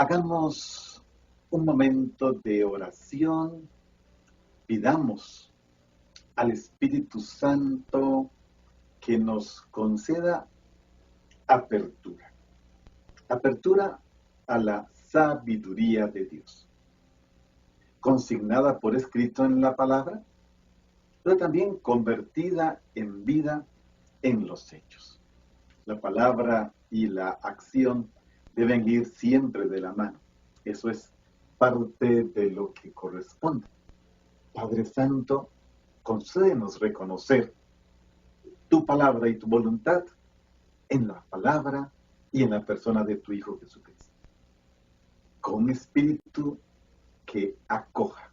Hagamos un momento de oración, pidamos al Espíritu Santo que nos conceda apertura, apertura a la sabiduría de Dios, consignada por escrito en la palabra, pero también convertida en vida en los hechos. La palabra y la acción deben ir siempre de la mano. Eso es parte de lo que corresponde. Padre Santo, concédenos reconocer tu palabra y tu voluntad en la palabra y en la persona de tu Hijo Jesucristo. Con un espíritu que acoja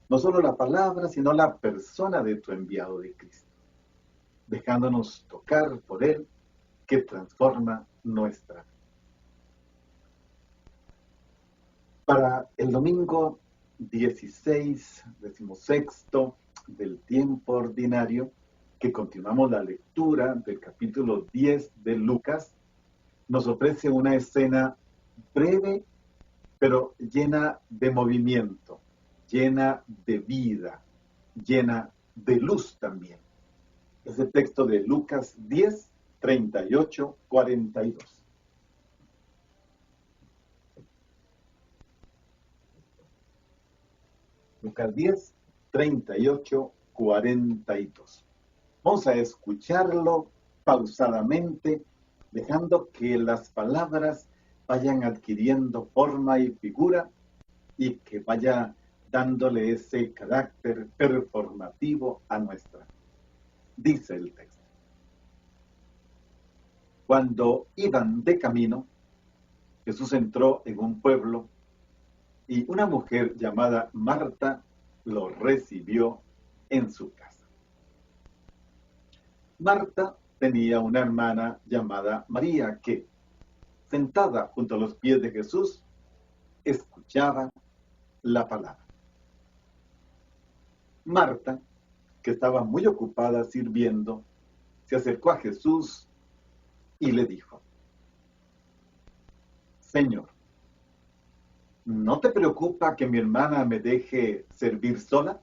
no solo la palabra, sino la persona de tu enviado de Cristo, dejándonos tocar por Él, que transforma nuestra vida. Para el domingo 16 del tiempo ordinario, que continuamos la lectura del capítulo 10 de Lucas, nos ofrece una escena breve, pero llena de movimiento, llena de vida, llena de luz también. Es el texto de Lucas 10, 38, 42. Lucas 10, 38, 42. Vamos a escucharlo pausadamente, dejando que las palabras vayan adquiriendo forma y figura y que vaya dándole ese carácter performativo a nuestra. Dice el texto. Cuando iban de camino, Jesús entró en un pueblo y una mujer llamada Marta lo recibió en su casa. Marta tenía una hermana llamada María que, sentada junto a los pies de Jesús, escuchaba la palabra. Marta, que estaba muy ocupada sirviendo, se acercó a Jesús y le dijo: Señor, ¿no te preocupa que mi hermana me deje servir sola?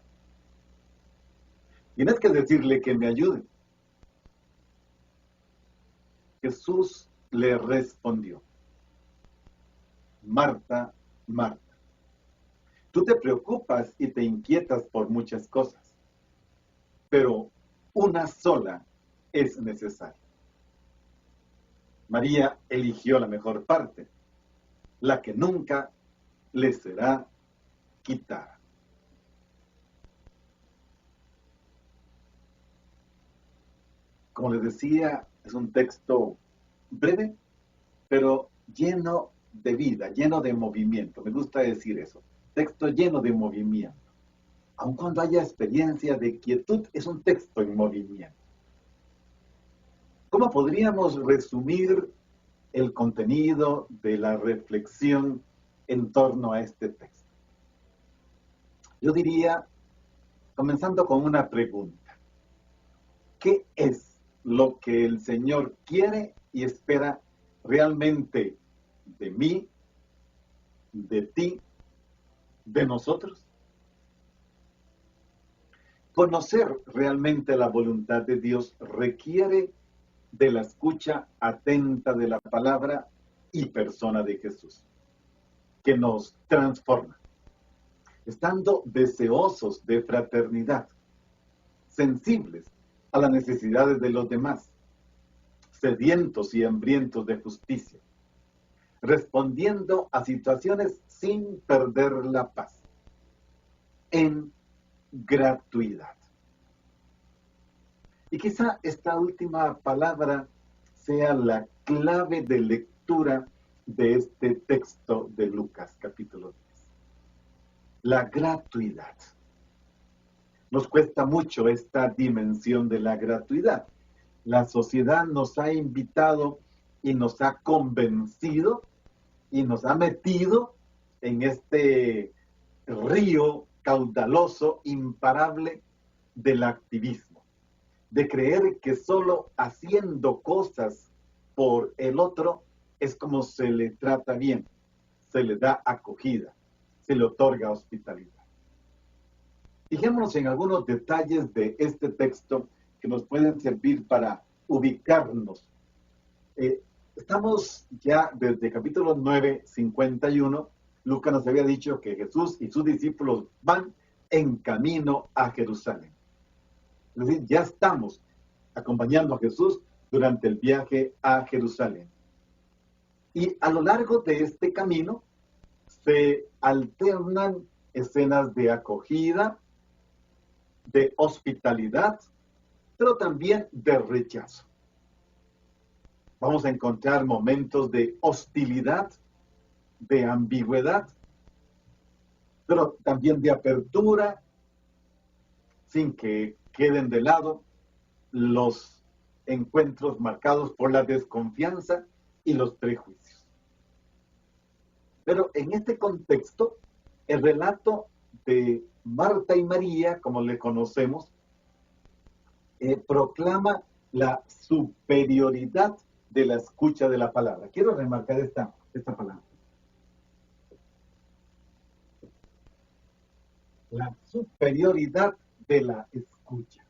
Tienes que decirle que me ayude. Jesús le respondió: Marta, Marta, tú te preocupas y te inquietas por muchas cosas, pero una sola es necesaria. María eligió la mejor parte, la que nunca le será quitada. Como les decía, es un texto breve, pero lleno de vida, lleno de movimiento. Me gusta decir eso. Texto lleno de movimiento. Aun cuando haya experiencia de quietud, es un texto en movimiento. ¿Cómo podríamos resumir el contenido de la reflexión en torno a este texto? Yo diría, comenzando con una pregunta: ¿qué es lo que el Señor quiere y espera realmente de mí, de ti, de nosotros? Conocer realmente la voluntad de Dios requiere de la escucha atenta de la palabra y persona de Jesús, que nos transforma. Estando deseosos de fraternidad, sensibles a las necesidades de los demás, sedientos y hambrientos de justicia, respondiendo a situaciones sin perder la paz, en gratuidad. Y quizá esta última palabra sea la clave de lectura de este texto de Lucas, capítulo 10. La gratuidad. Nos cuesta mucho esta dimensión de la gratuidad. La sociedad nos ha invitado y nos ha convencido y nos ha metido en este río caudaloso, imparable del activismo, de creer que solo haciendo cosas por el otro es como se le trata bien, se le da acogida, se le otorga hospitalidad. Fijémonos en algunos detalles de este texto que nos pueden servir para ubicarnos. Estamos ya desde capítulo 9, 51. Lucas nos había dicho que Jesús y sus discípulos van en camino a Jerusalén. Es decir, ya estamos acompañando a Jesús durante el viaje a Jerusalén. Y a lo largo de este camino se alternan escenas de acogida, de hospitalidad, pero también de rechazo. Vamos a encontrar momentos de hostilidad, de ambigüedad, pero también de apertura, sin que queden de lado los encuentros marcados por la desconfianza y los prejuicios. Pero en este contexto, el relato de Marta y María, como le conocemos, proclama la superioridad de la escucha de la palabra. Quiero remarcar esta palabra. La superioridad de la escucha.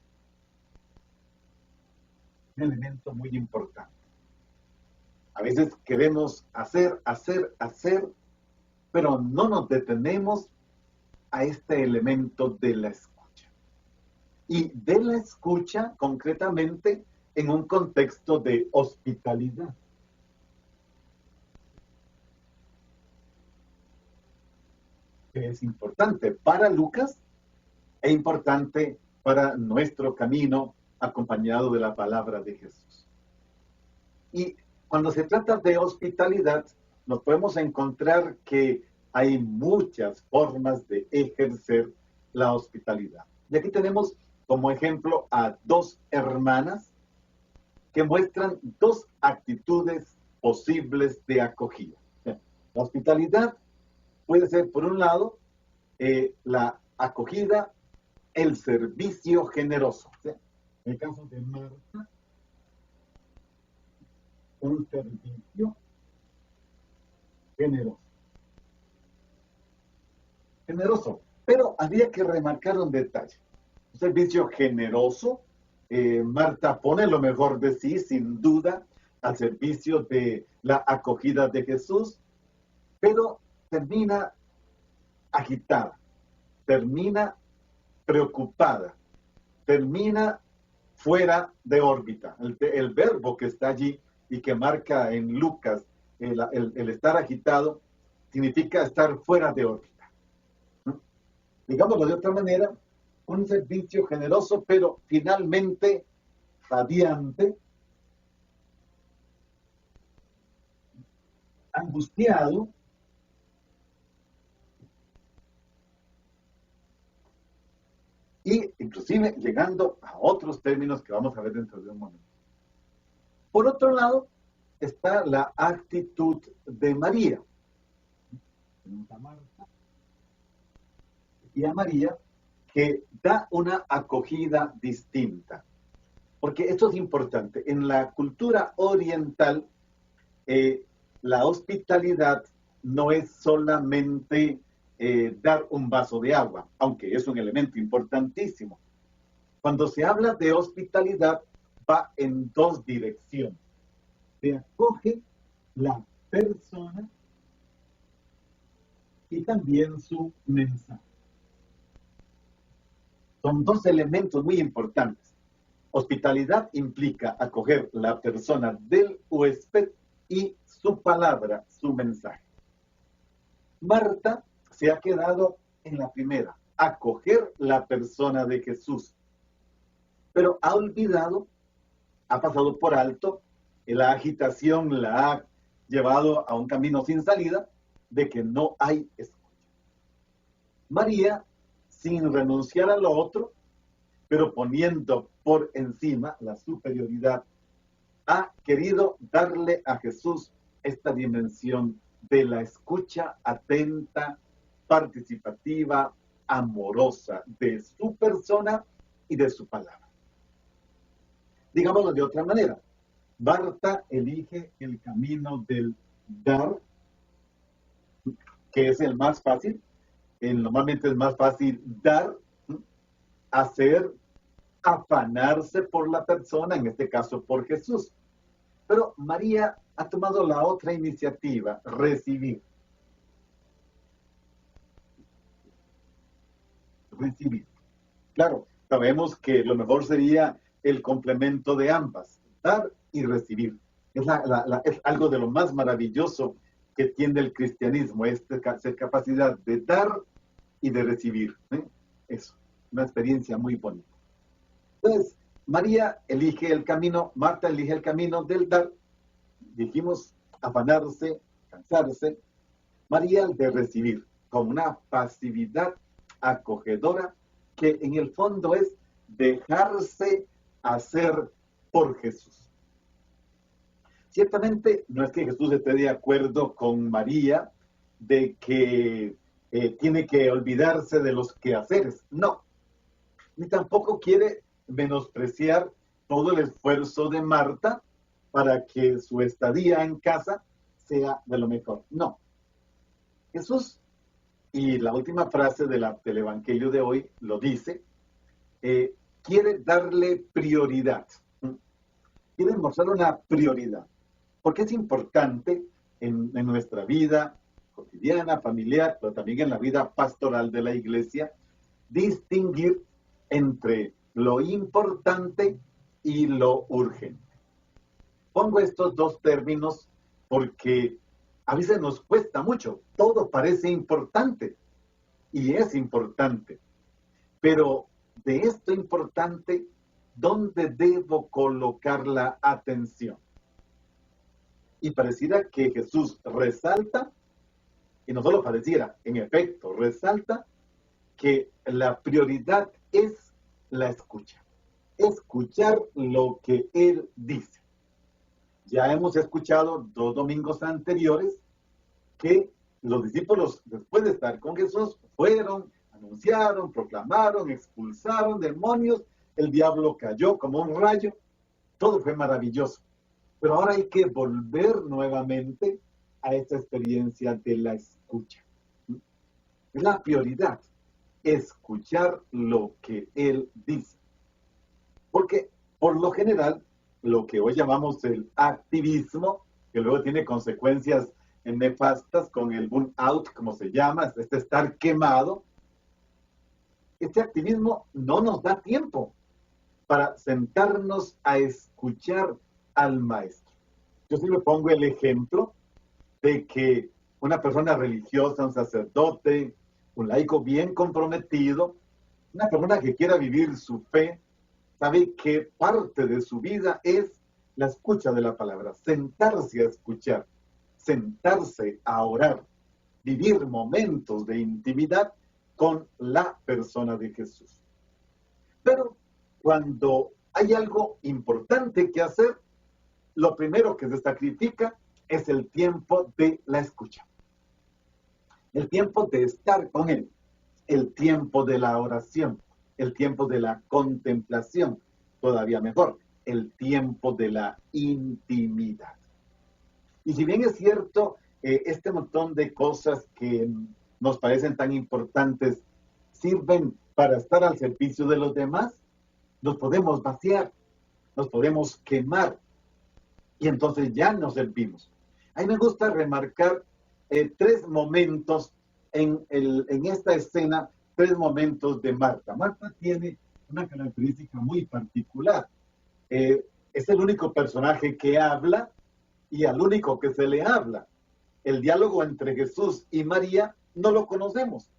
Un elemento muy importante. A veces queremos hacer, pero no nos detenemos a este elemento de la escucha. Y de la escucha, concretamente, en un contexto de hospitalidad. Que es importante para Lucas e importante para nuestro camino acompañado de la palabra de Jesús. Y cuando se trata de hospitalidad, nos podemos encontrar que hay muchas formas de ejercer la hospitalidad. Y aquí tenemos como ejemplo a dos hermanas que muestran dos actitudes posibles de acogida. La hospitalidad puede ser, por un lado, la acogida, el servicio generoso. ¿Sí? En el caso de Marta, un servicio generoso. Generoso, pero habría que remarcar un detalle. Un servicio generoso, Marta pone lo mejor de sí, sin duda, al servicio de la acogida de Jesús, pero termina agitada, termina preocupada, termina fuera de órbita. El verbo que está allí y que marca en Lucas el estar agitado significa estar fuera de órbita. ¿No? Digámoslo de otra manera, un servicio generoso, pero finalmente radiante, angustiado, y inclusive llegando a otros términos que vamos a ver dentro de un momento. Por otro lado, está la actitud de María. A Marta y a María, que da una acogida distinta. Porque esto es importante. En la cultura oriental, la hospitalidad no es solamente dar un vaso de agua, aunque es un elemento importantísimo. Cuando se habla de hospitalidad, va en dos direcciones. Se acoge la persona y también su mensaje. Son dos elementos muy importantes. Hospitalidad implica acoger la persona del huésped y su palabra, su mensaje. Marta se ha quedado en la primera, acoger la persona de Jesús, pero ha olvidado, ha pasado por alto, la agitación la ha llevado a un camino sin salida de que no hay escucha. María, sin renunciar a lo otro, pero poniendo por encima la superioridad, ha querido darle a Jesús esta dimensión de la escucha atenta, participativa, amorosa de su persona y de su palabra. Digámoslo de otra manera, Marta elige el camino del dar que es el más fácil. Normalmente es más fácil dar, hacer, afanarse por la persona, en este caso por Jesús. Pero María ha tomado la otra iniciativa, recibir. Recibir. Claro, sabemos que lo mejor sería el complemento de ambas, dar y recibir. Es algo de lo más maravilloso que tiene el cristianismo, esta capacidad de dar y de recibir. Eso, una experiencia muy bonita. Entonces, María elige el camino, Marta elige el camino del dar, dijimos afanarse, cansarse. María el de recibir, con una pasividad acogedora que en el fondo es dejarse hacer por Jesús. Ciertamente no es que Jesús esté de acuerdo con María de que tiene que olvidarse de los quehaceres, no, ni tampoco quiere menospreciar todo el esfuerzo de Marta para que su estadía en casa sea de lo mejor, no. Jesús, y la última frase del Evangelio de hoy lo dice, quiere darle prioridad, quiere mostrar una prioridad, porque es importante en nuestra vida cotidiana, familiar, pero también en la vida pastoral de la iglesia, distinguir entre lo importante y lo urgente. Pongo estos dos términos porque a veces nos cuesta mucho, todo parece importante y es importante, pero de esto importante, ¿dónde debo colocar la atención? Y pareciera que Jesús resalta, y no solo pareciera, en efecto, resalta que la prioridad es la escucha, escuchar lo que Él dice. Ya hemos escuchado 2 domingos anteriores que los discípulos, después de estar con Jesús, fueron, anunciaron, proclamaron, expulsaron demonios, el diablo cayó como un rayo, todo fue maravilloso. Pero ahora hay que volver nuevamente a esta experiencia de la escucha. Es la prioridad, escuchar lo que Él dice. Porque, por lo general, lo que hoy llamamos el activismo, que luego tiene consecuencias nefastas con el burnout, como se llama, este estar quemado, este activismo no nos da tiempo para sentarnos a escuchar al maestro. Yo sí me pongo el ejemplo de que una persona religiosa, un sacerdote, un laico bien comprometido, una persona que quiera vivir su fe, sabe que parte de su vida es la escucha de la palabra, sentarse a escuchar, sentarse a orar, vivir momentos de intimidad con la persona de Jesús. Pero cuando hay algo importante que hacer, lo primero que se sacrifica es el tiempo de la escucha, el tiempo de estar con Él, el tiempo de la oración, el tiempo de la contemplación, todavía mejor, el tiempo de la intimidad. Y si bien es cierto, este montón de cosas que nos parecen tan importantes sirven para estar al servicio de los demás, nos podemos vaciar, nos podemos quemar y entonces ya nos servimos. A mí me gusta remarcar 3 momentos en esta escena, 3 momentos de Marta. Marta tiene una característica muy particular. Es el único personaje que habla y al único que se le habla. El diálogo entre Jesús y María no lo conocemos,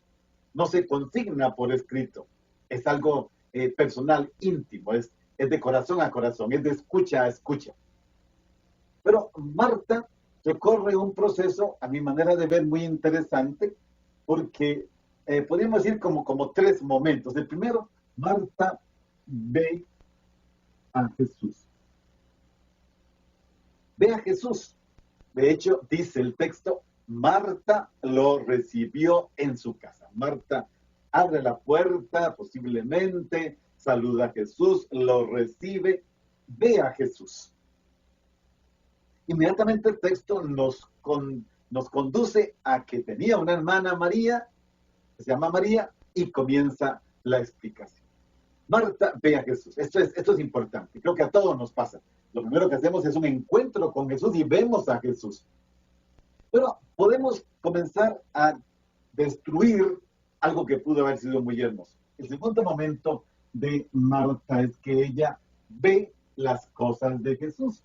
no se consigna por escrito, es algo personal, íntimo, es de corazón a corazón, es de escucha a escucha. Pero Marta recorre un proceso, a mi manera de ver, muy interesante, porque podríamos decir como 3 momentos. El primero, Marta ve a Jesús. Ve a Jesús. De hecho, dice el texto, Marta lo recibió en su casa. Marta abre la puerta, posiblemente, saluda a Jesús, lo recibe, ve a Jesús. Inmediatamente el texto nos nos conduce a que tenía una hermana María, que se llama María, y comienza la explicación. Marta ve a Jesús. Esto es importante. Creo que a todos nos pasa. Lo primero que hacemos es un encuentro con Jesús y vemos a Jesús. Pero podemos comenzar a destruir algo que pudo haber sido muy hermoso. El segundo momento de Marta es que ella ve las cosas de Jesús.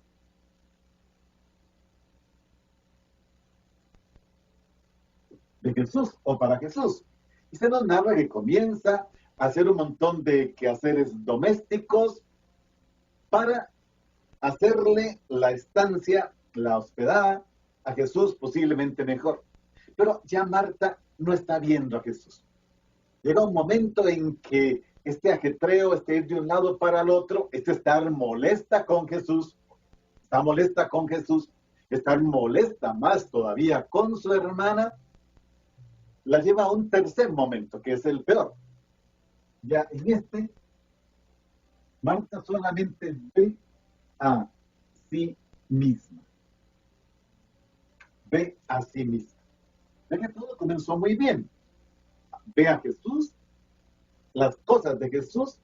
De Jesús o para Jesús. Y se nos narra que comienza a hacer un montón de quehaceres domésticos para hacerle la estancia, la hospedada a Jesús posiblemente mejor. Pero ya Marta no está viendo a Jesús. Llega un momento en que este ajetreo, este ir de un lado para el otro, este estar molesta con Jesús, está molesta con Jesús, estar molesta más todavía con su hermana, la lleva a un tercer momento, que es el peor. Ya en este, Marta solamente ve a sí misma. Ve a sí misma. Ve que todo comenzó muy bien. Ve a Jesús, las cosas de Jesús,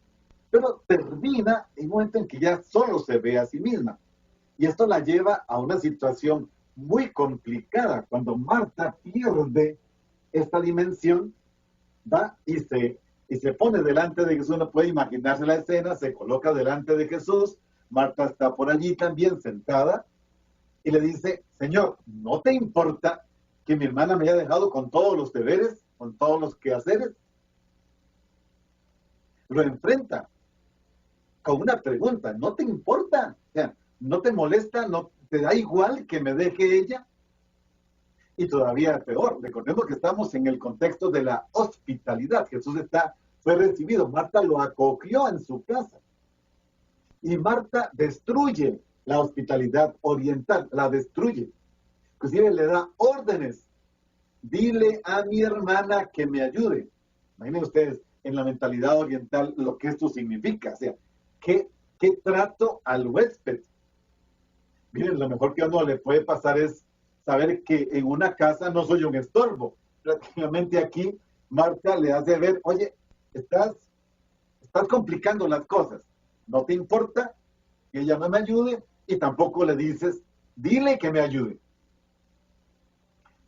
pero termina en un momento en que ya solo se ve a sí misma. Y esto la lleva a una situación muy complicada. Cuando Marta pierde esta dimensión, va y se pone delante de Jesús. Uno puede imaginarse la escena, se coloca delante de Jesús, Marta está por allí también sentada, y le dice: Señor, ¿no te importa que mi hermana me haya dejado con todos los deberes, con todos los quehaceres? Lo enfrenta con una pregunta: ¿no te importa? O sea, ¿no te molesta? ¿No te da igual que me deje ella? Y todavía peor, recordemos que estamos en el contexto de la hospitalidad. Jesús fue recibido, Marta lo acogió en su casa. Y Marta destruye la hospitalidad oriental, la destruye. Inclusive le da órdenes. Dile a mi hermana que me ayude. Imaginen ustedes en la mentalidad oriental lo que esto significa. O sea, ¿qué trato al huésped? Miren, lo mejor que a uno le puede pasar es saber que en una casa no soy un estorbo. Prácticamente aquí Marta le hace ver: oye, estás complicando las cosas. No te importa que ella no me ayude, y tampoco le dices: dile que me ayude.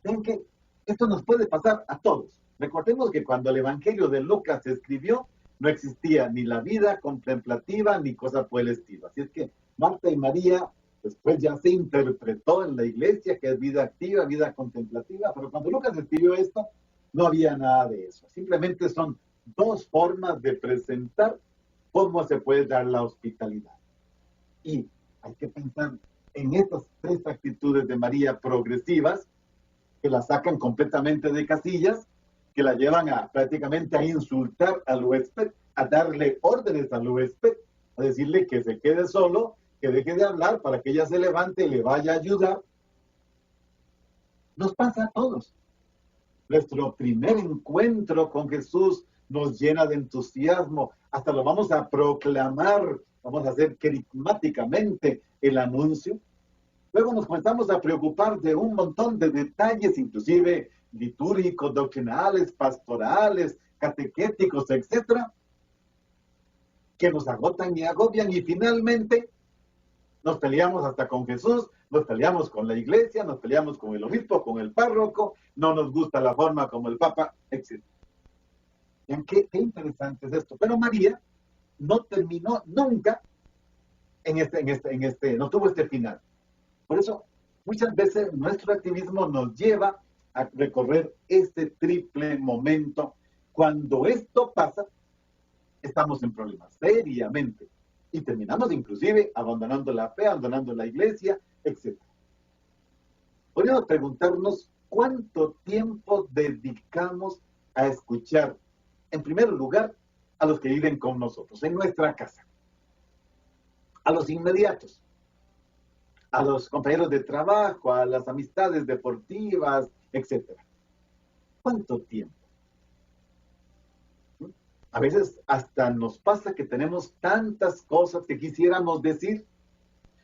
Ven que esto nos puede pasar a todos. Recordemos que cuando el Evangelio de Lucas se escribió, no existía ni la vida contemplativa ni cosa por el estilo. Así es que Marta y María después ya se interpretó en la iglesia que es vida activa, vida contemplativa, pero cuando Lucas escribió esto, no había nada de eso. Simplemente son dos formas de presentar cómo se puede dar la hospitalidad. Y hay que pensar en estas tres actitudes de María progresivas, que la sacan completamente de casillas, que la llevan a prácticamente a insultar al huésped, a darle órdenes al huésped, a decirle que se quede solo, que deje de hablar para que ella se levante y le vaya a ayudar. Nos pasa a todos. Nuestro primer encuentro con Jesús nos llena de entusiasmo, hasta lo vamos a proclamar, vamos a hacer carismáticamente el anuncio. Luego nos comenzamos a preocupar de un montón de detalles, inclusive litúrgicos, doctrinales, pastorales, catequéticos, etcétera, que nos agotan y agobian, y finalmente nos peleamos hasta con Jesús, nos peleamos con la iglesia, nos peleamos con el obispo, con el párroco, no nos gusta la forma como el papa, etc. Qué interesante es esto. Pero María no terminó nunca no tuvo este final. Por eso, muchas veces nuestro activismo nos lleva a recorrer este triple momento. Cuando esto pasa, estamos en problemas, seriamente. Y terminamos inclusive abandonando la fe, abandonando la iglesia, etc. Podríamos preguntarnos cuánto tiempo dedicamos a escuchar, en primer lugar, a los que viven con nosotros, en nuestra casa, a los inmediatos, a los compañeros de trabajo, a las amistades deportivas, etc. ¿Cuánto tiempo? A veces hasta nos pasa que tenemos tantas cosas que quisiéramos decir,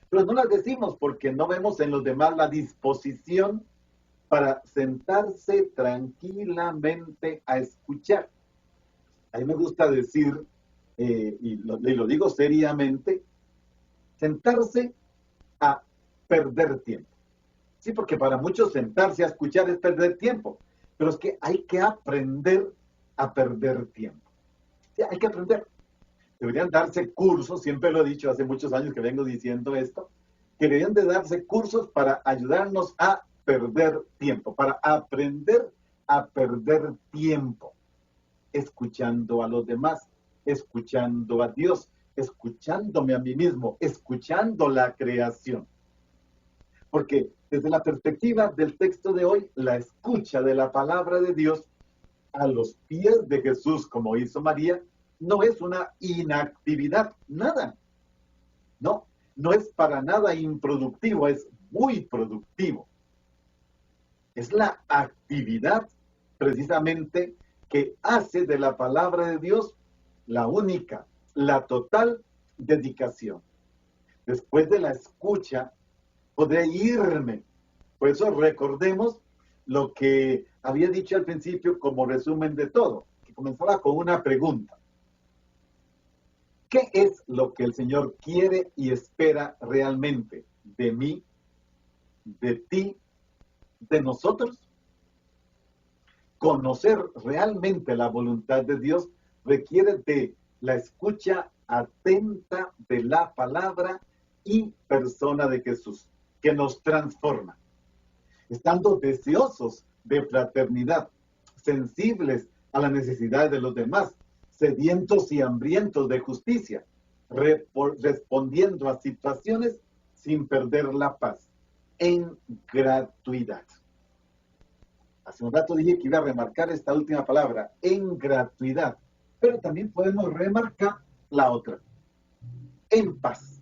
pero no las decimos porque no vemos en los demás la disposición para sentarse tranquilamente a escuchar. A mí me gusta decir, y lo digo seriamente, sentarse a perder tiempo. Sí, porque para muchos sentarse a escuchar es perder tiempo, pero es que hay que aprender a perder tiempo. Sí, hay que aprender. Deberían darse cursos, siempre lo he dicho, hace muchos años que vengo diciendo esto, que deberían de darse cursos para ayudarnos a perder tiempo, para aprender a perder tiempo, escuchando a los demás, escuchando a Dios, escuchándome a mí mismo, escuchando la creación. Porque desde la perspectiva del texto de hoy, la escucha de la palabra de Dios a los pies de Jesús, como hizo María, no es una inactividad, nada. No, no es para nada improductivo, es muy productivo. Es la actividad precisamente que hace de la palabra de Dios la única, la total dedicación. Después de la escucha, podré irme. Por eso recordemos lo que había dicho al principio como resumen de todo, que comenzaba con una pregunta. ¿Qué es lo que el Señor quiere y espera realmente de mí, de ti, de nosotros? Conocer realmente la voluntad de Dios requiere de la escucha atenta de la palabra y persona de Jesús, que nos transforma. Estando deseosos de fraternidad, sensibles a las necesidades de los demás, sedientos y hambrientos de justicia, respondiendo a situaciones sin perder la paz, en gratuidad. Hace un rato dije que iba a remarcar esta última palabra, en gratuidad, pero también podemos remarcar la otra, en paz.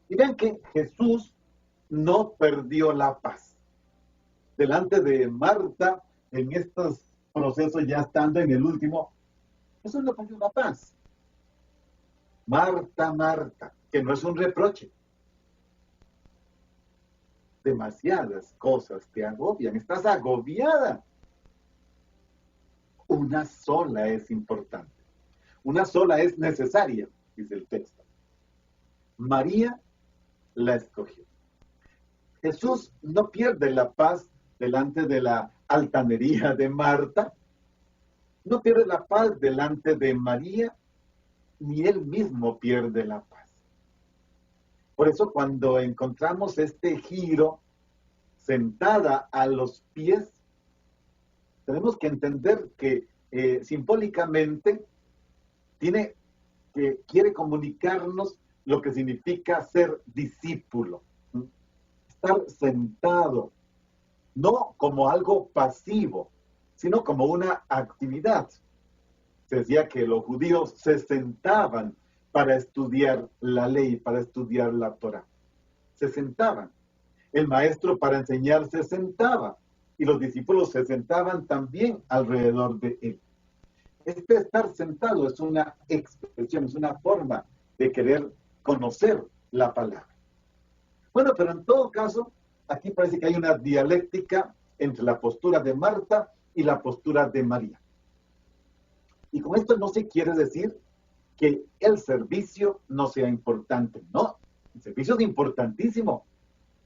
Y vean que Jesús no perdió la paz. Delante de Marta, en estos procesos ya estando en el último, Jesús no perdió la paz. Marta, Marta, que no es un reproche. Demasiadas cosas te agobian, estás agobiada. Una sola es importante, una sola es necesaria, dice el texto. María la escogió. Jesús no pierde la paz delante de la altanería de Marta, no pierde la paz delante de María, ni él mismo pierde la paz. Por eso cuando encontramos este giro sentada a los pies, tenemos que entender que simbólicamente quiere comunicarnos lo que significa ser discípulo. Estar sentado, no como algo pasivo, sino como una actividad. Se decía que los judíos se sentaban para estudiar la ley, para estudiar la Torá. Se sentaban. El maestro para enseñar se sentaba y los discípulos se sentaban también alrededor de él. Este estar sentado es una expresión, es una forma de querer conocer la palabra. Bueno, pero en todo caso, aquí parece que hay una dialéctica entre la postura de Marta y la postura de María. Y con esto no se quiere decir que el servicio no sea importante. No, el servicio es importantísimo.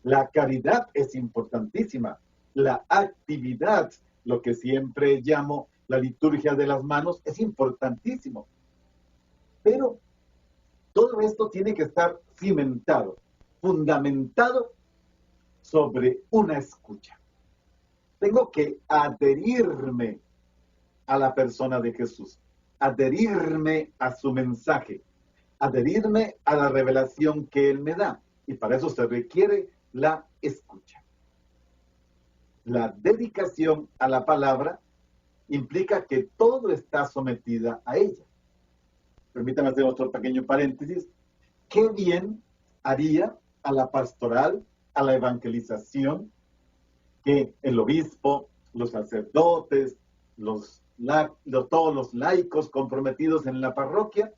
La caridad es importantísima. La actividad, lo que siempre llamo la liturgia de las manos, es importantísimo. Pero todo esto tiene que estar cimentado, fundamentado sobre una escucha. Tengo que adherirme a la persona de Jesús, adherirme a su mensaje, adherirme a la revelación que Él me da. Y para eso se requiere la escucha. La dedicación a la palabra implica que todo está sometida a ella. Permítanme hacer otro pequeño paréntesis. ¿Qué bien haría a la pastoral, a la evangelización, que el obispo, los sacerdotes, todos los laicos comprometidos en la parroquia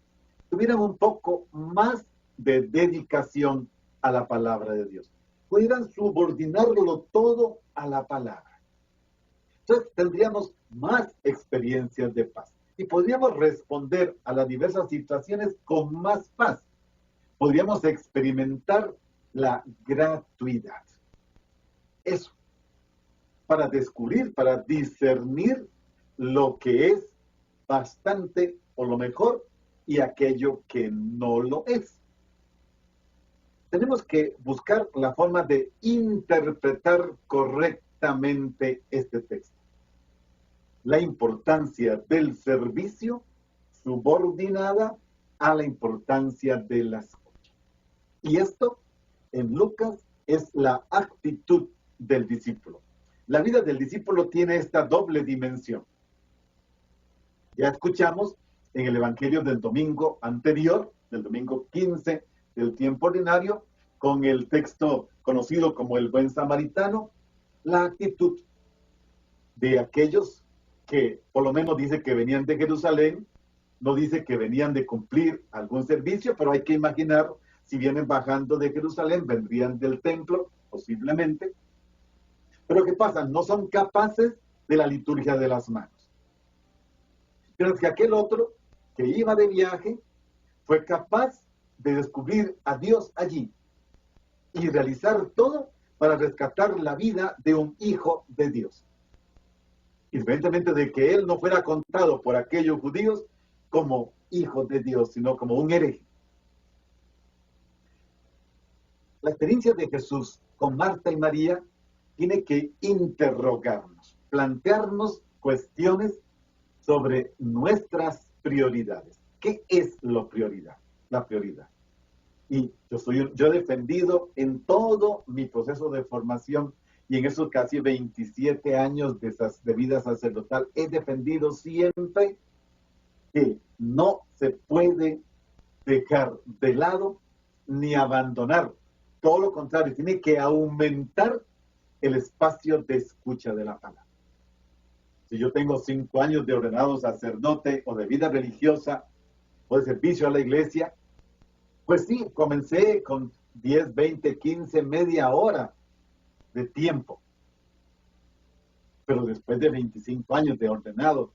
tuvieran un poco más de dedicación a la palabra de Dios? pudieran subordinarlo todo a la palabra. Entonces tendríamos más experiencias de paz y podríamos responder a las diversas situaciones con más paz. Podríamos experimentar la gratuidad. Eso, para descubrir, para discernir lo que es bastante o lo mejor y aquello que no lo es. Tenemos que buscar la forma de interpretar correctamente este texto. La importancia del servicio subordinada a la importancia de la escucha. Y esto en Lucas es la actitud del discípulo. La vida del discípulo tiene esta doble dimensión. Ya escuchamos en el Evangelio del domingo anterior, del domingo 15 del tiempo ordinario, con el texto conocido como el buen samaritano, la actitud de aquellos que por lo menos dice que venían de Jerusalén, no dice que venían de cumplir algún servicio, pero hay que imaginar, si vienen bajando de Jerusalén, vendrían del templo, posiblemente. Pero ¿qué pasa? No son capaces de la liturgia de las manos. Pero es que aquel otro que iba de viaje fue capaz de descubrir a Dios allí y realizar todo para rescatar la vida de un hijo de Dios. Independientemente de que él no fuera contado por aquellos judíos como hijo de Dios, sino como un hereje. La experiencia de Jesús con Marta y María tiene que interrogarnos, plantearnos cuestiones sobre nuestras prioridades. ¿Qué es la prioridad? Y yo he defendido en todo mi proceso de formación y en esos casi 27 años de vida sacerdotal, he defendido siempre que no se puede dejar de lado ni abandonar. Todo lo contrario, tiene que aumentar el espacio de escucha de la palabra. Si yo tengo 5 años de ordenado sacerdote o de vida religiosa o de servicio a la iglesia, pues sí, comencé con 10, 20, 15, media hora de tiempo. Pero después de 25 años de ordenado,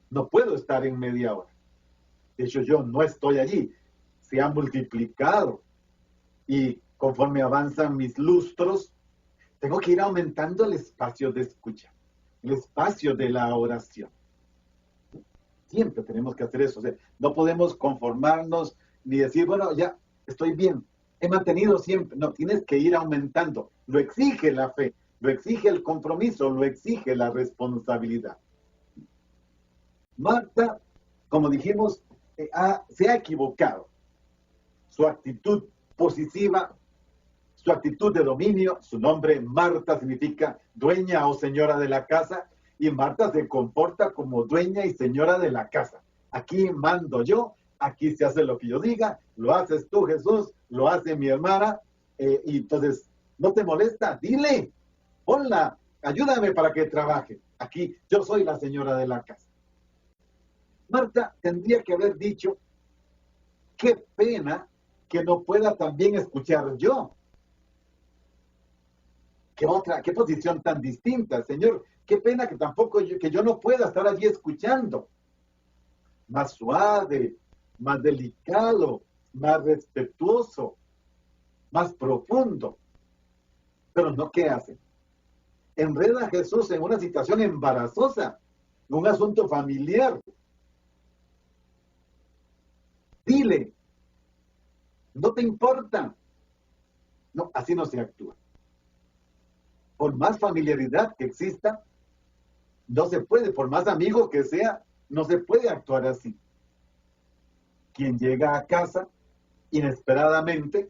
no puedo estar en media hora. De hecho, yo no estoy allí. Se ha multiplicado. Y conforme avanzan mis lustros, tengo que ir aumentando el espacio de escucha, el espacio de la oración. Siempre tenemos que hacer eso. O sea, no podemos conformarnos ni decir, bueno, ya estoy bien, he mantenido siempre. No, tienes que ir aumentando. Lo exige la fe, lo exige el compromiso, lo exige la responsabilidad. Marta, como dijimos, se ha equivocado. Su actitud positiva, su actitud de dominio, su nombre Marta significa dueña o señora de la casa, y Marta se comporta como dueña y señora de la casa. Aquí mando yo, aquí se hace lo que yo diga, lo haces tú, Jesús, lo hace mi hermana, y entonces, ¿no te molesta? Dile, ponla, ayúdame para que trabaje. Aquí yo soy la señora de la casa. Marta tendría que haber dicho, qué pena que no pueda también escuchar yo. Qué posición tan distinta, Señor. Qué pena que tampoco yo no pueda estar allí escuchando. Más suave, más delicado, más respetuoso, más profundo. Pero no, ¿qué hace? Enreda a Jesús en una situación embarazosa, en un asunto familiar. Dile, no te importa. No, así no se actúa. Por más familiaridad que exista, no se puede, por más amigo que sea, no se puede actuar así. Quien llega a casa inesperadamente,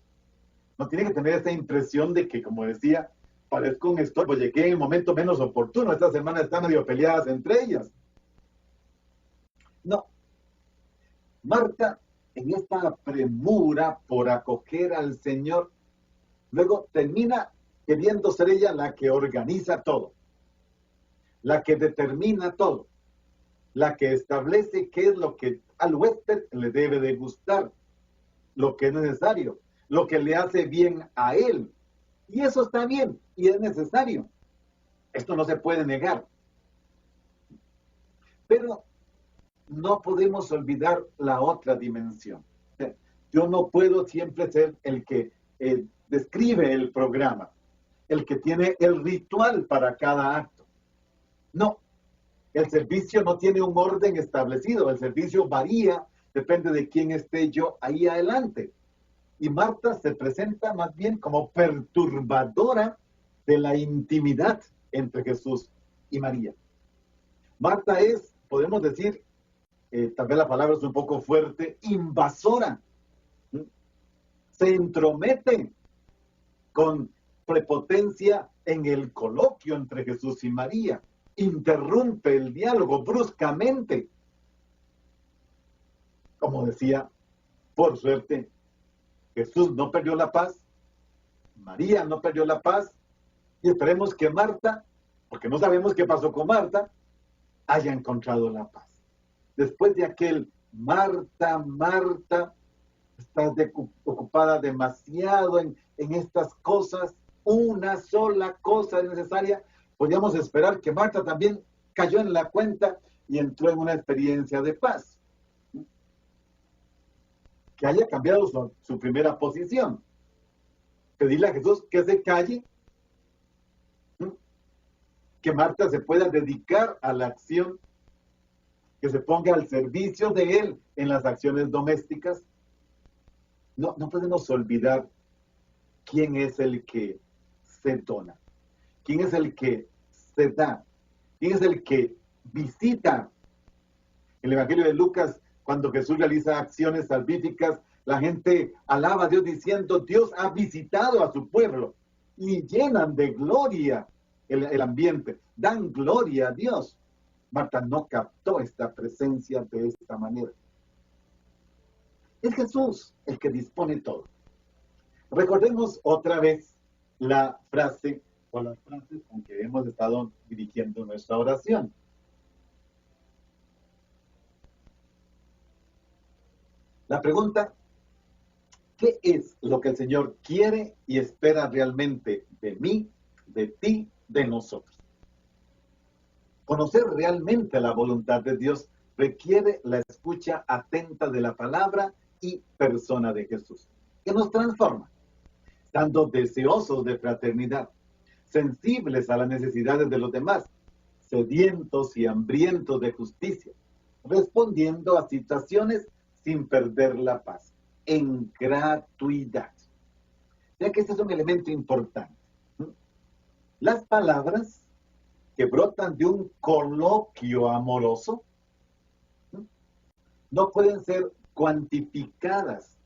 no tiene que tener esa impresión de que, como decía, parezco un estorbo, llegué en el momento menos oportuno, estas hermanas están medio peleadas entre ellas. No. Marta, en esta premura por acoger al Señor, luego termina queriendo ser ella la que organiza todo, la que determina todo, la que establece qué es lo que al huésped le debe de gustar, lo que es necesario, lo que le hace bien a él, Y eso está bien y es necesario. Esto no se puede negar. Pero no podemos olvidar la otra dimensión. Yo no puedo siempre ser el que describe el programa, el que tiene el ritual para cada acto. No, el servicio no tiene un orden establecido, el servicio varía, depende de quién esté yo ahí adelante. Y Marta se presenta más bien como perturbadora de la intimidad entre Jesús y María. Marta es, podemos decir, tal vez la palabra es un poco fuerte, invasora. Se entromete con prepotencia en el coloquio entre Jesús y María. Interrumpe el diálogo bruscamente. Como decía, por suerte, Jesús no perdió la paz, María no perdió la paz, y esperemos que Marta, porque no sabemos qué pasó con Marta, haya encontrado la paz. Después de aquel Marta, Marta, estás ocupada demasiado en estas cosas, una sola cosa es necesaria, podríamos esperar que Marta también cayó en la cuenta y entró en una experiencia de paz. Que haya cambiado su primera posición. Pedirle a Jesús que se calle, que Marta se pueda dedicar a la acción, que se ponga al servicio de él en las acciones domésticas. No podemos olvidar quién es el que se dona, quién es el que se da, quién es el que visita. En el Evangelio de Lucas, cuando Jesús realiza acciones salvíficas, la gente alaba a Dios diciendo, Dios ha visitado a su pueblo, y llenan de gloria el ambiente, dan gloria a Dios. Marta no captó esta presencia de esta manera. Es Jesús el que dispone todo. Recordemos otra vez la frase o las frases con que hemos estado dirigiendo nuestra oración. La pregunta, ¿qué es lo que el Señor quiere y espera realmente de mí, de ti, de nosotros? Conocer realmente la voluntad de Dios requiere la escucha atenta de la palabra y persona de Jesús, que nos transforma, estando deseosos de fraternidad, sensibles a las necesidades de los demás, sedientos y hambrientos de justicia, respondiendo a situaciones sin perder la paz, en gratuidad. Ya que este es un elemento importante. Las palabras que brotan de un coloquio amoroso no pueden ser cuantificadas.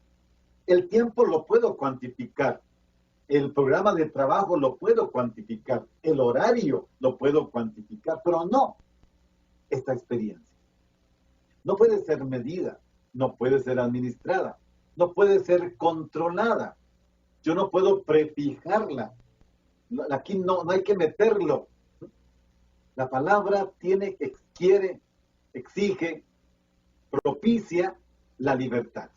El tiempo lo puedo cuantificar, el programa de trabajo lo puedo cuantificar, el horario lo puedo cuantificar, pero no esta experiencia. No puede ser medida, no puede ser administrada, no puede ser controlada. Yo no puedo prefijarla. Aquí no hay que meterlo. La palabra quiere, exige, propicia la libertad.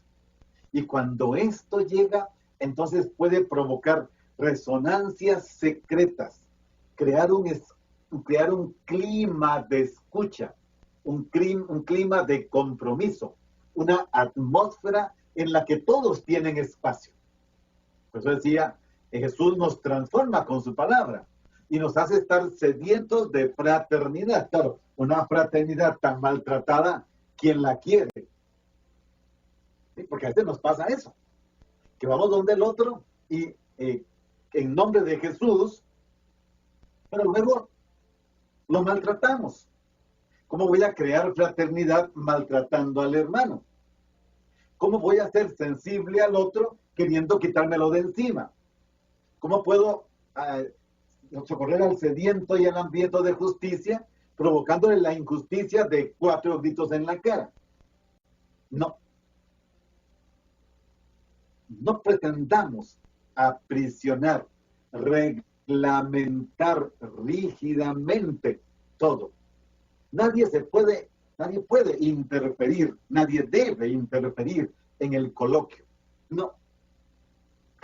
Y cuando esto llega, entonces puede provocar resonancias secretas, crear un clima de escucha, un clima de compromiso, una atmósfera en la que todos tienen espacio. Por eso decía, Jesús nos transforma con su palabra y nos hace estar sedientos de fraternidad. Claro, una fraternidad tan maltratada, ¿quién la quiere? ¿Sí? Porque a veces nos pasa eso, que vamos donde el otro y en nombre de Jesús, pero luego lo maltratamos. ¿Cómo voy a crear fraternidad maltratando al hermano? ¿Cómo voy a ser sensible al otro queriendo quitármelo de encima? ¿Cómo puedo socorrer al sediento y al hambriento de justicia provocándole la injusticia de 4 gritos en la cara? No. No pretendamos aprisionar, reglamentar rígidamente todo. Nadie puede interferir, nadie debe interferir en el coloquio. No.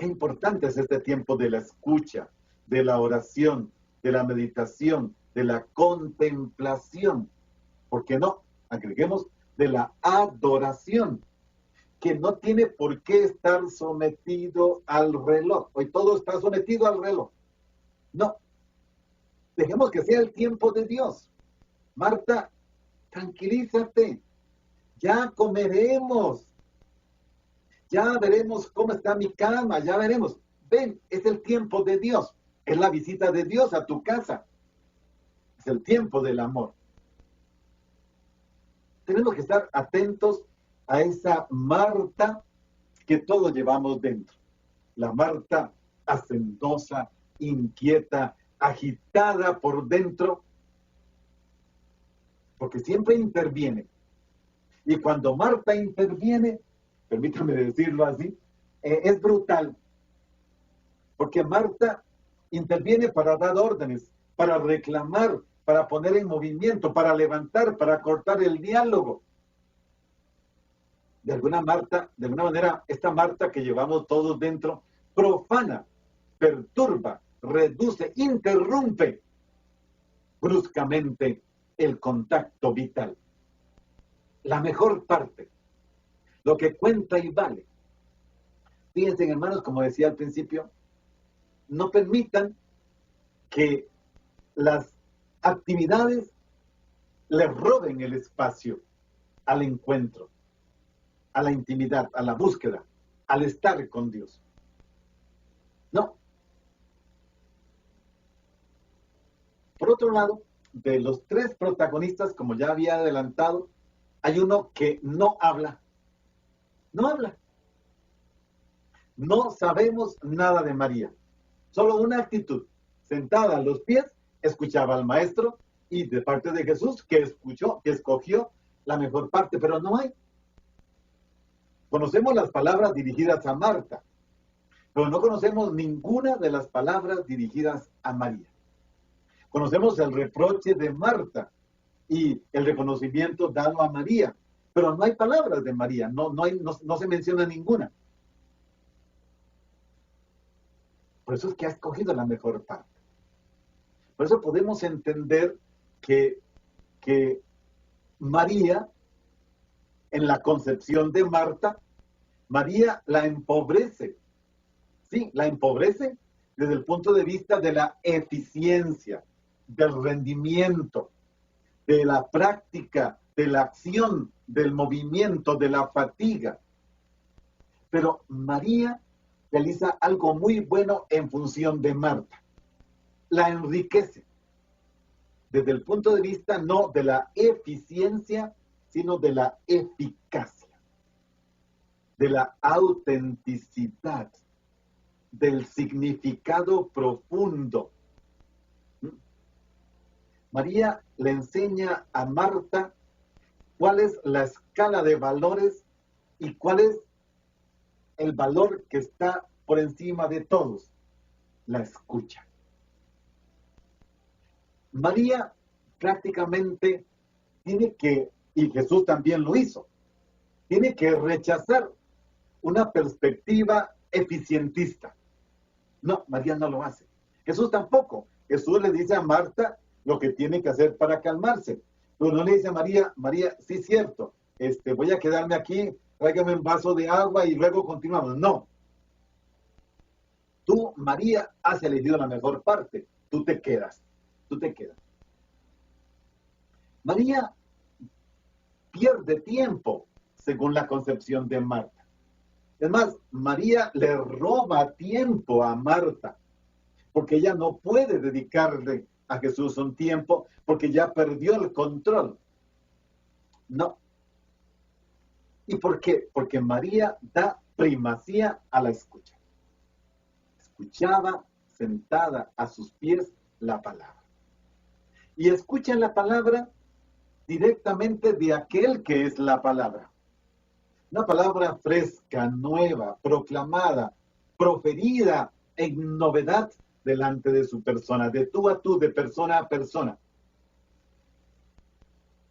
Qué importante es este tiempo de la escucha, de la oración, de la meditación, de la contemplación. ¿Por qué no? Agreguemos de la adoración, que no tiene por qué estar sometido al reloj. Hoy todo está sometido al reloj. No, dejemos que sea el tiempo de Dios. Marta, tranquilízate, ya comeremos, ya veremos cómo está mi cama, ya veremos. Ven, es el tiempo de Dios, es la visita de Dios a tu casa, es el tiempo del amor. Tenemos que estar atentos a esa Marta que todos llevamos dentro. La Marta hacendosa, inquieta, agitada por dentro, porque siempre interviene. Y cuando Marta interviene, permítame decirlo así, es brutal, porque Marta interviene para dar órdenes, para reclamar, para poner en movimiento, para levantar, para cortar el diálogo. De alguna manera, esta Marta que llevamos todos dentro, profana, perturba, reduce, interrumpe bruscamente el contacto vital. La mejor parte, lo que cuenta y vale. Fíjense, hermanos, como decía al principio, no permitan que las actividades le roben el espacio al encuentro, a la intimidad, a la búsqueda, al estar con Dios. No. Por otro lado, de los tres protagonistas, como ya había adelantado, hay uno que no habla. No habla. No sabemos nada de María. Solo una actitud. Sentada a los pies, escuchaba al maestro y de parte de Jesús que escogió la mejor parte, pero no hay. Conocemos las palabras dirigidas a Marta, pero no conocemos ninguna de las palabras dirigidas a María. Conocemos el reproche de Marta y el reconocimiento dado a María, pero no hay palabras de María, no se menciona ninguna. Por eso es que ha escogido la mejor parte. Por eso podemos entender que María, en la concepción de Marta, María la empobrece. Sí, la empobrece desde el punto de vista de la eficiencia, del rendimiento, de la práctica, de la acción, del movimiento, de la fatiga. Pero María realiza algo muy bueno en función de Marta. La enriquece desde el punto de vista no de la eficiencia, sino de la eficacia, de la autenticidad, del significado profundo. María le enseña a Marta cuál es la escala de valores y cuál es el valor que está por encima de todos, la escucha. María prácticamente tiene que, y Jesús también lo hizo, tiene que rechazar una perspectiva eficientista. No, María no lo hace. Jesús tampoco. Jesús le dice a Marta lo que tiene que hacer para calmarse. Pero no le dice a María, María, sí es cierto, voy a quedarme aquí, tráigame un vaso de agua y luego continuamos. No. Tú, María, has elegido la mejor parte. Tú te quedas. María pierde tiempo, según la concepción de Marta. Es más, María le roba tiempo a Marta, porque ella no puede dedicarle a Jesús un tiempo, porque ya perdió el control. No. ¿Y por qué? Porque María da primacía a la escucha. Escuchaba sentada a sus pies la palabra. Y escucha la palabra directamente de aquel que es la palabra. Una palabra fresca, nueva, proclamada, proferida en novedad delante de su persona, de tú a tú, de persona a persona.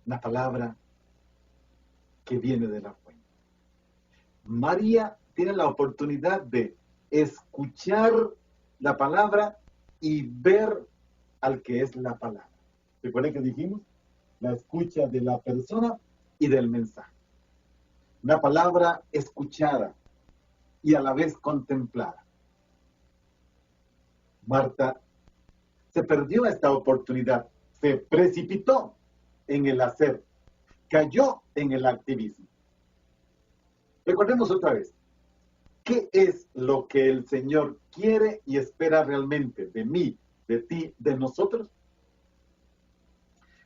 Una palabra que viene de la fuente. María tiene la oportunidad de escuchar la palabra y ver al que es la palabra. ¿Recuerden que dijimos? La escucha de la persona y del mensaje. Una palabra escuchada y a la vez contemplada. Marta se perdió esta oportunidad, se precipitó en el hacer, cayó en el activismo. Recordemos otra vez, ¿qué es lo que el Señor quiere y espera realmente de mí, de ti, de nosotros?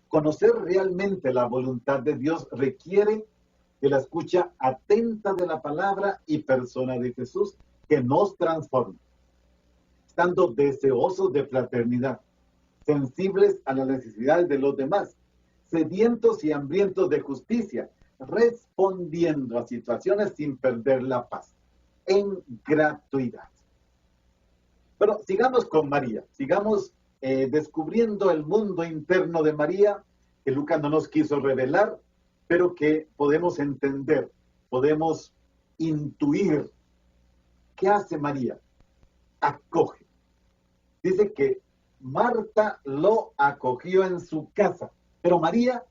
Conocer realmente la voluntad de Dios requiere de la escucha atenta de la palabra y persona de Jesús que nos transforma, estando deseosos de fraternidad, sensibles a las necesidades de los demás, sedientos y hambrientos de justicia, respondiendo a situaciones sin perder la paz, en gratuidad. Pero sigamos con María, sigamos descubriendo el mundo interno de María, que Lucas no nos quiso revelar, pero que podemos entender, podemos intuir. ¿Qué hace María? Acoge. Dice que Marta lo acogió en su casa, pero María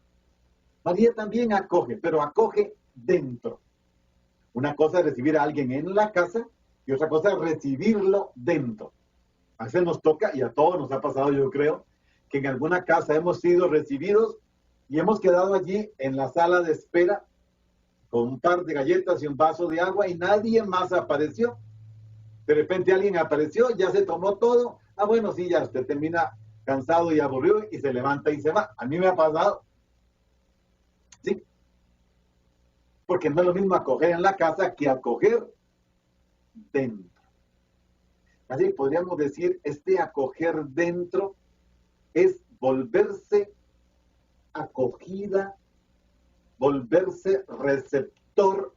también acoge, pero acoge dentro. Una cosa es recibir a alguien en la casa y otra cosa es recibirlo dentro. A veces nos toca, y a todos nos ha pasado, yo creo, que en alguna casa hemos sido recibidos y hemos quedado allí en la sala de espera con un par de galletas y un vaso de agua y nadie más apareció. De repente alguien apareció, ya se tomó todo. Ah, bueno, sí, ya usted termina cansado y aburrido y se levanta y se va. A mí me ha pasado. Sí. Porque no es lo mismo acoger en la casa que acoger dentro. Así podríamos decir, este acoger dentro es volverse acogida, volverse receptor,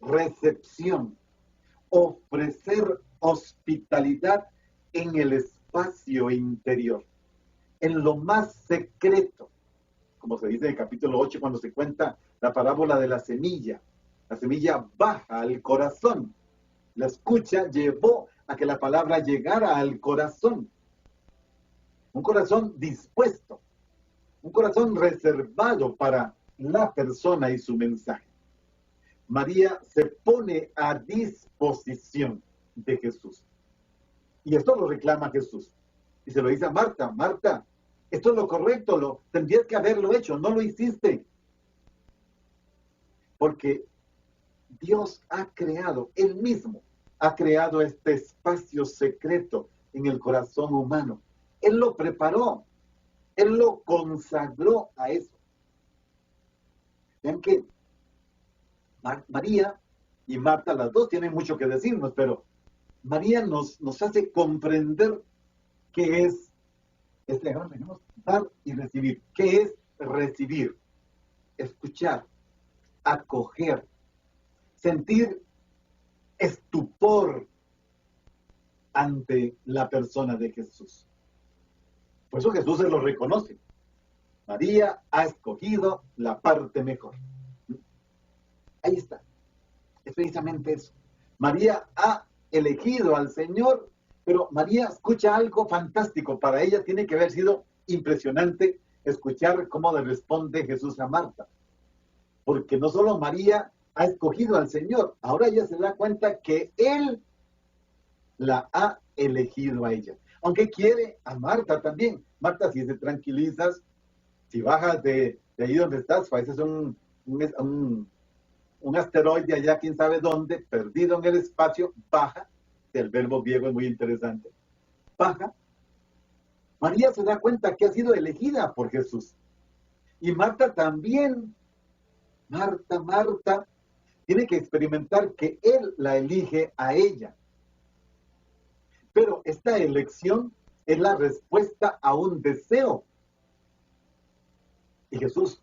recepción, ofrecer hospitalidad en el espacio interior, en lo más secreto, como se dice en el capítulo 8 cuando se cuenta la parábola de la semilla. La semilla baja al corazón. La escucha llevó a que la palabra llegara al corazón. Un corazón dispuesto, un corazón reservado para la persona y su mensaje. María se pone a disposición de Jesús. Y esto lo reclama Jesús. Y se lo dice a Marta, Marta, esto es lo correcto, tendrías que haberlo hecho, no lo hiciste. Porque Dios ha creado, Él mismo ha creado este espacio secreto en el corazón humano. Él lo preparó, Él lo consagró a eso. Vean que María y Marta, las dos tienen mucho que decirnos, pero María nos hace comprender qué es dar y recibir. ¿Qué es recibir? Escuchar, acoger, sentir estupor ante la persona de Jesús. Por eso Jesús se lo reconoce. María ha escogido la parte mejor. Ahí está. Es precisamente eso. María ha elegido al Señor, pero María escucha algo fantástico. Para ella tiene que haber sido impresionante escuchar cómo le responde Jesús a Marta. Porque no solo María ha escogido al Señor, ahora ella se da cuenta que Él la ha elegido a ella. Aunque quiere a Marta también. Marta, si te tranquilizas, si bajas de ahí donde estás, pareces un asteroide allá, quién sabe dónde, perdido en el espacio, baja. El verbo griego es muy interesante. Baja. María se da cuenta que ha sido elegida por Jesús. Y Marta también. Marta tiene que experimentar que Él la elige a ella. Pero esta elección es la respuesta a un deseo. Y Jesús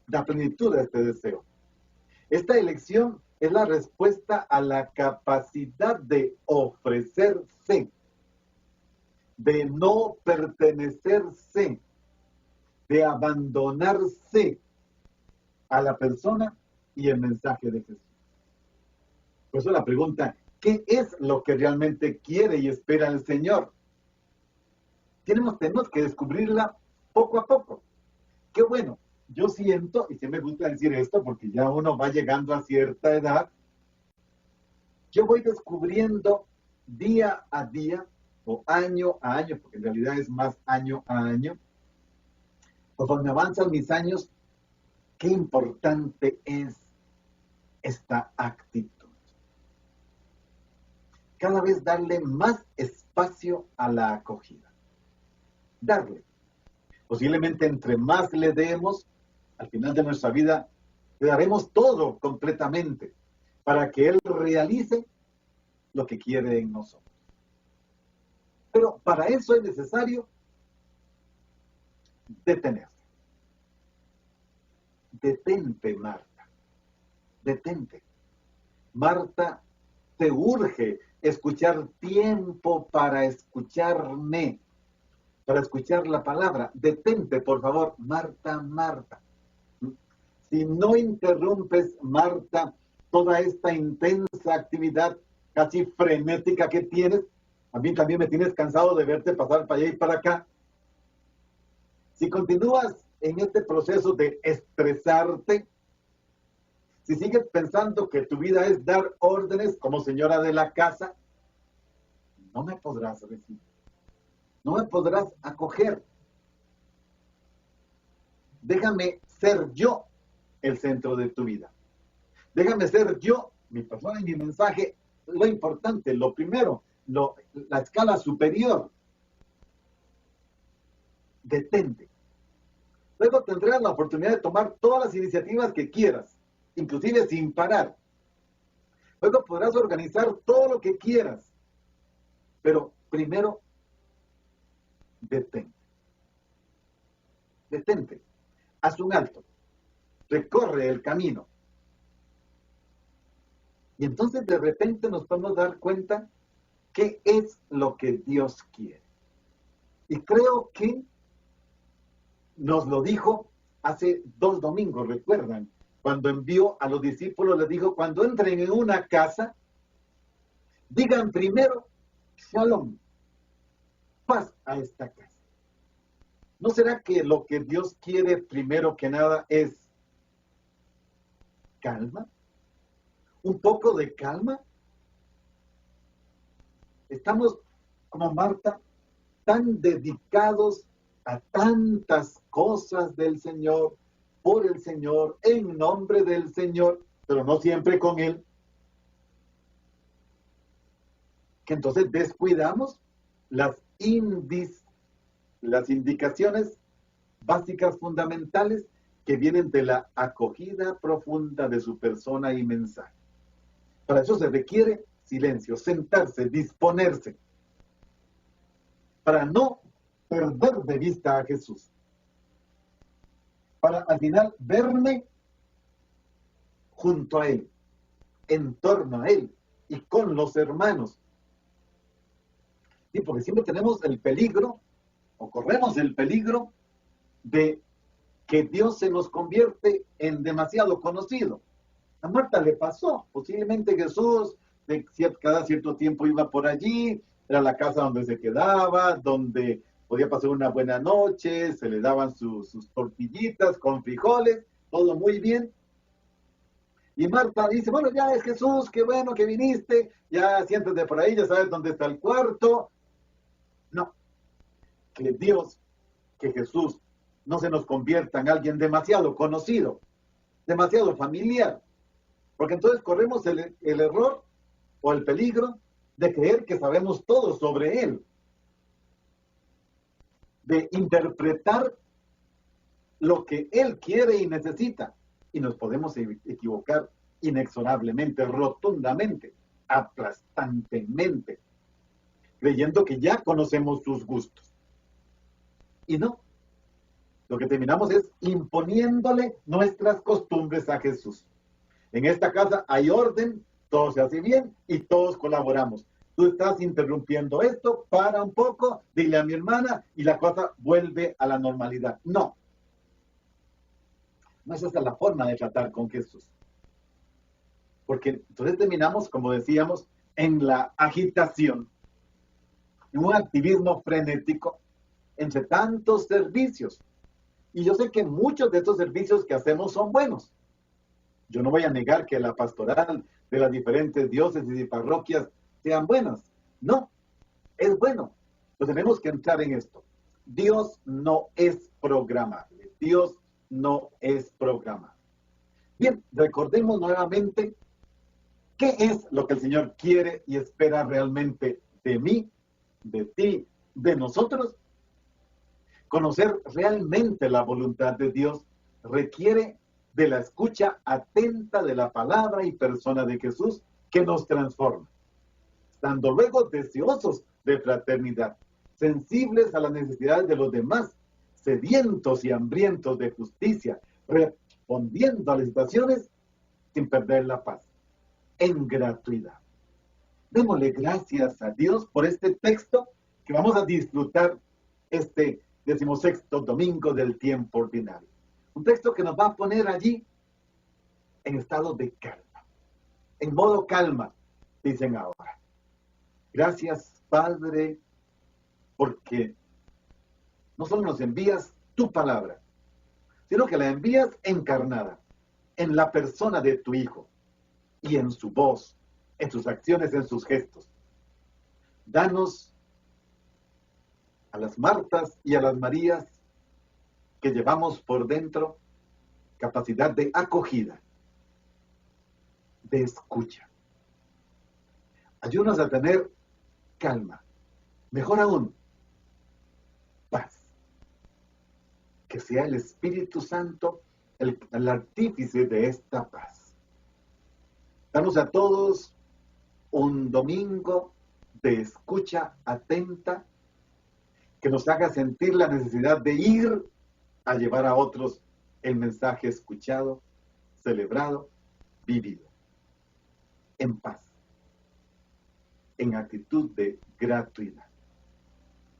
da plenitud a este deseo. Esta elección es la respuesta a la capacidad de ofrecerse, de no pertenecerse, de abandonarse a la persona y el mensaje de Jesús. Por eso la pregunta, ¿Qué es lo que realmente quiere y espera el Señor? Tenemos que descubrirla poco a poco. Qué bueno, yo siento, y sí me gusta decir esto porque ya uno va llegando a cierta edad, yo voy descubriendo día a día o año a año, porque en realidad es más año a año, conforme avanzan mis años, qué importante es esta actitud. Cada vez darle más espacio a la acogida. Darle. Posiblemente entre más le demos, al final de nuestra vida, le daremos todo completamente para que Él realice lo que quiere en nosotros. Pero para eso es necesario detenerse. Detente, Marta. Detente. Marta, te urge escuchar tiempo para escucharme, para escuchar la palabra. Detente, por favor, Marta, Marta. Si no interrumpes, Marta, toda esta intensa actividad casi frenética que tienes, a mí también me tienes cansado de verte pasar para allá y para acá. Si continúas en este proceso de estresarte, si sigues pensando que tu vida es dar órdenes como señora de la casa, no me podrás recibir, no me podrás acoger. Déjame ser yo el centro de tu vida. Déjame ser yo, mi persona y mi mensaje, lo importante, lo primero, la escala superior. Detente. Luego tendrás la oportunidad de tomar todas las iniciativas que quieras, inclusive sin parar. Luego podrás organizar todo lo que quieras, pero primero, detente. Detente. Haz un alto. Recorre el camino. Y entonces de repente nos podemos dar cuenta qué es lo que Dios quiere. Y creo que nos lo dijo hace 2 domingos, ¿recuerdan? Cuando envió a los discípulos, les dijo, cuando entren en una casa, digan primero, Shalom, paz a esta casa. ¿No será que lo que Dios quiere primero que nada es calma? ¿Un poco de calma? Estamos, como Marta, tan dedicados a tantas cosas del Señor, por el Señor, en nombre del Señor, pero no siempre con Él, que entonces descuidamos las indicaciones básicas fundamentales que vienen de la acogida profunda de su persona y mensaje. Para eso se requiere silencio, sentarse, disponerse, para no perder de vista a Jesús, para al final verme junto a Él, en torno a Él y con los hermanos. Sí, porque siempre tenemos el peligro, o corremos el peligro, de que Dios se nos convierte en demasiado conocido. A Marta le pasó, posiblemente Jesús cada cierto tiempo iba por allí, era la casa donde se quedaba, donde podía pasar una buena noche, se le daban sus tortillitas con frijoles, todo muy bien. Y Marta dice, bueno, ya es Jesús, qué bueno que viniste, ya siéntate por ahí, ya sabes dónde está el cuarto. No, que Dios, que Jesús no se nos convierta en alguien demasiado conocido, demasiado familiar, porque entonces corremos el error o el peligro de creer que sabemos todo sobre Él, de interpretar lo que Él quiere y necesita, y nos podemos equivocar inexorablemente, rotundamente, aplastantemente, creyendo que ya conocemos sus gustos. Y no, lo que terminamos es imponiéndole nuestras costumbres a Jesús. En esta casa hay orden, todo se hace bien y todos colaboramos. Tú estás interrumpiendo esto, para un poco, dile a mi hermana y la cosa vuelve a la normalidad. No. No es esa la forma de tratar con Jesús. Porque entonces terminamos, como decíamos, en la agitación, en un activismo frenético entre tantos servicios. Y yo sé que muchos de estos servicios que hacemos son buenos. Yo no voy a negar que la pastoral de las diferentes diócesis y parroquias sean buenas. No, es bueno. Pero tenemos que entrar en esto. Dios no es programable. Dios no es programable. Bien, recordemos nuevamente qué es lo que el Señor quiere y espera realmente de mí, de ti, de nosotros. Conocer realmente la voluntad de Dios requiere de la escucha atenta de la palabra y persona de Jesús que nos transforma, estando luego deseosos de fraternidad, sensibles a las necesidades de los demás, sedientos y hambrientos de justicia, respondiendo a las situaciones sin perder la paz, en gratuidad. Démosle gracias a Dios por este texto que vamos a disfrutar este 16º domingo del tiempo ordinario. Un texto que nos va a poner allí en estado de calma, en modo calma, dicen ahora. Gracias, Padre, porque no solo nos envías tu palabra, sino que la envías encarnada en la persona de tu Hijo y en su voz, en sus acciones, en sus gestos. Danos a las Martas y a las Marías que llevamos por dentro capacidad de acogida, de escucha. Ayúdanos a tener calma, mejor aún, paz. Que sea el Espíritu Santo el artífice de esta paz. Danos a todos un domingo de escucha atenta que nos haga sentir la necesidad de ir a llevar a otros el mensaje escuchado, celebrado, vivido, en paz, en actitud de gratuidad.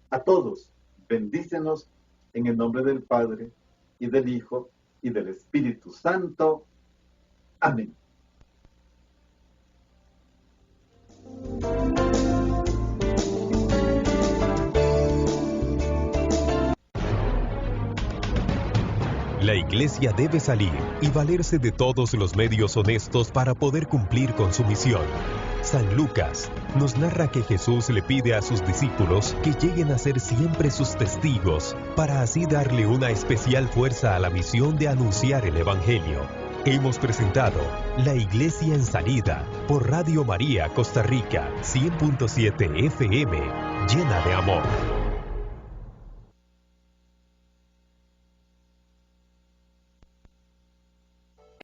A todos, bendícenos en el nombre del Padre, y del Hijo, y del Espíritu Santo. Amén. La Iglesia debe salir y valerse de todos los medios honestos para poder cumplir con su misión. San Lucas nos narra que Jesús le pide a sus discípulos que lleguen a ser siempre sus testigos, para así darle una especial fuerza a la misión de anunciar el Evangelio. Hemos presentado La Iglesia en Salida por Radio María Costa Rica 100.7 FM, llena de amor.